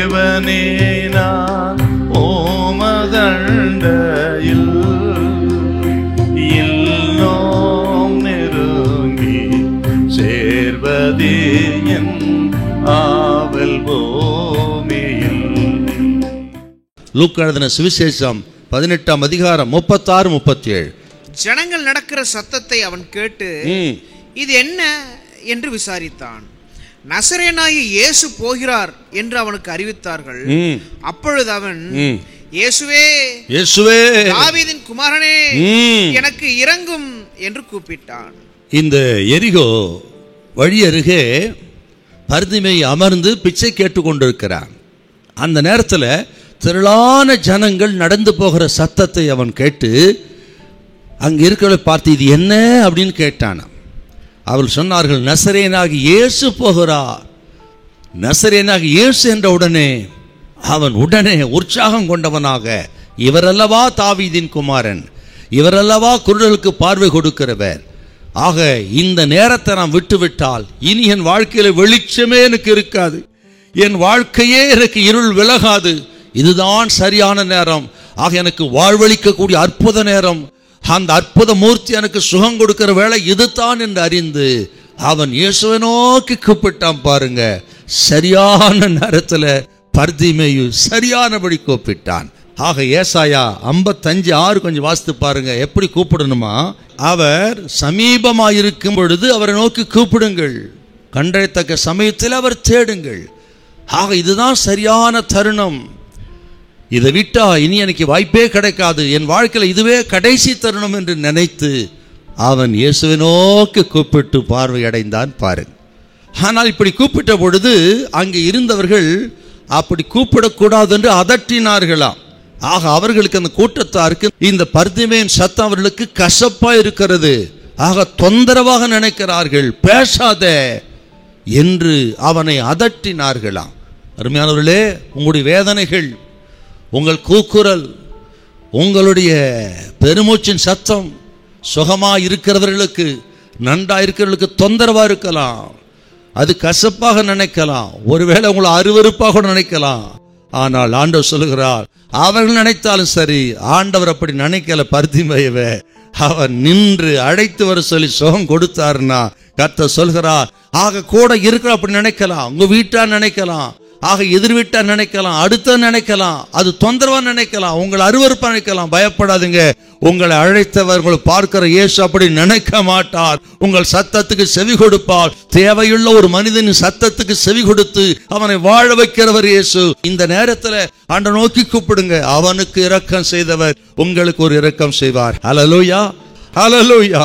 தேவனே நான் ஓமதண்டையில் இன்னும் நெருங்கி சேர்வதே என் ஆவல் பூமியில். லூக்கா எழுதின சுவிசேஷம் 18ஆம் அதிகாரம் 36-37. ஜனங்கள் நடக்கிற சத்தத்தை அவன் கேட்டு இது என்ன என்று விசாரித்தான். நசரேனாகிய இயேசு போகிறார் என்று அவனுக்கு அறிவித்தார்கள். அப்பொழுது அவன், இயேசுவே, இயேசுவே, தாவீதின் குமாரனே, எனக்கு இரங்கும் என்று கூப்பிட்டான். இந்த எரிகோ வழி அருகே பர்திமேயு அமர்ந்து பிச்சை கேட்டு கொண்டிருக்கிறான். அந்த நேரத்தில் திரளான ஜனங்கள் நடந்து போகிற சத்தத்தை அவன் கேட்டு அங்கே இருக்கிறவரை பார்த்து இது என்ன அப்படின்னு கேட்டான். அவள் சொன்னார்கள், நசரேனாகி இயேசு போகிறார். நசரேனாகி இயேசு என்ற உடனே அவன் உடனே உற்சாகம் கொண்டவனாக, இவரல்லவா தாவீதின் குமாரன், இவரல்லவா குருடர்களுக்கு பார்வை கொடுக்கிறவர், ஆக இந்த நேரத்தை நான் விட்டுவிட்டால் இனி என் வாழ்க்கையில வெளிச்சமே எனக்கு இருக்காது, என் வாழ்க்கையே எனக்கு இருள் விலகாது, இதுதான் சரியான நேரம், ஆக எனக்கு வாழ்வளிக்கக்கூடிய அற்புத நேரம், அந்த அற்புத மூர்த்தி எனக்கு சுகம் கொடுக்கிற வேளை இதுதான் என்று அறிந்து அவன் இயேசுவை நோக்கி கூப்பிட்டான். பாருங்க, சரியான நேரத்தில் பர்திமேயு சரியானபடி கூப்பிட்டான். ஆக ஏசாயா 55:6 கொஞ்சம் வாசித்து பாருங்க, எப்படி கூப்பிடணுமா? அவர் சமீபமாயிருக்கும் பொழுது அவரை நோக்கி கூப்பிடுங்கள், கண்டறியத்தக்க சமயத்தில் அவர் தேடுங்கள். ஆக இதுதான் சரியான தருணம். இதை விட்டா இனி எனக்கு வாய்ப்பே கிடைக்காது, என் வாழ்க்கையில் இதுவே கடைசி தருணம் என்று நினைத்து அவன் இயேசுவை நோக்கி கூப்பிட்டு பார்வையடைந்தான். பாருங்க. ஆனால் இப்படி கூப்பிட்ட பொழுது அங்கே இருந்தவர்கள் அப்படி கூப்பிடக்கூடாது என்று அதட்டினார்களாம். ஆக அவர்களுக்கு, அந்த கூட்டத்தாருக்கு இந்த பர்திமேயின் சத்தம் அவர்களுக்கு கசப்பா இருக்கிறது. ஆக தொந்தரவாக நினைக்கிறார்கள், பேசாத என்று அவனை அதட்டினார்களாம். அருமையானவர்களே, உங்களுடைய வேதனைகள், உங்கள் கூக்குரல், உங்களுடைய பெருமூச்சின் சத்தம் சுகமா இருக்கிறவர்களுக்கு, நன்றா இருக்கிறவர்களுக்கு தொந்தரவா இருக்கலாம், அது கசப்பாக நினைக்கலாம், ஒருவேளை உங்களை அருவருப்பாக நினைக்கலாம். ஆனால் ஆண்டவர் சொல்லுகிறார், அவர்கள் நினைத்தாலும் சரி, ஆண்டவர் அப்படி நினைக்கல. பர்திமேயுவை அவர் நின்று அழைத்து வர சொல்லி சுகம் கொடுத்தாருன்னா கர்த்தர் சொல்கிறார், ஆக கூட இருக்கிற அப்படி நினைக்கலாம், உங்க வீட்டா நினைக்கலாம், ஆக எதிர் வீட்டா நினைக்கலாம், அடுத்த நினைக்கலாம், அது தொந்தரவா நினைக்கலாம், உங்களை அருவருப்பா நினைக்கலாம். பயப்படாதுங்க, உங்களை அழைத்தவர், உங்களை பார்க்கிற இயேசு அப்படி நினைக்க மாட்டார். உங்கள் சத்தத்துக்கு செவி கொடுப்பார். தேவையுள்ள ஒரு மனிதனின் சத்தத்துக்கு செவி கொடுத்து அவனை வாழ வைக்கிறவர் இயேசு. இந்த நேரத்தில் ஆண்டவரை நோக்கி கூப்பிடுங்க, அவனுக்கு இரக்கம் செய்தவர் உங்களுக்கு ஒரு இரக்கம் செய்வார். ஹல்லேலூயா, ஹல்லேலூயா.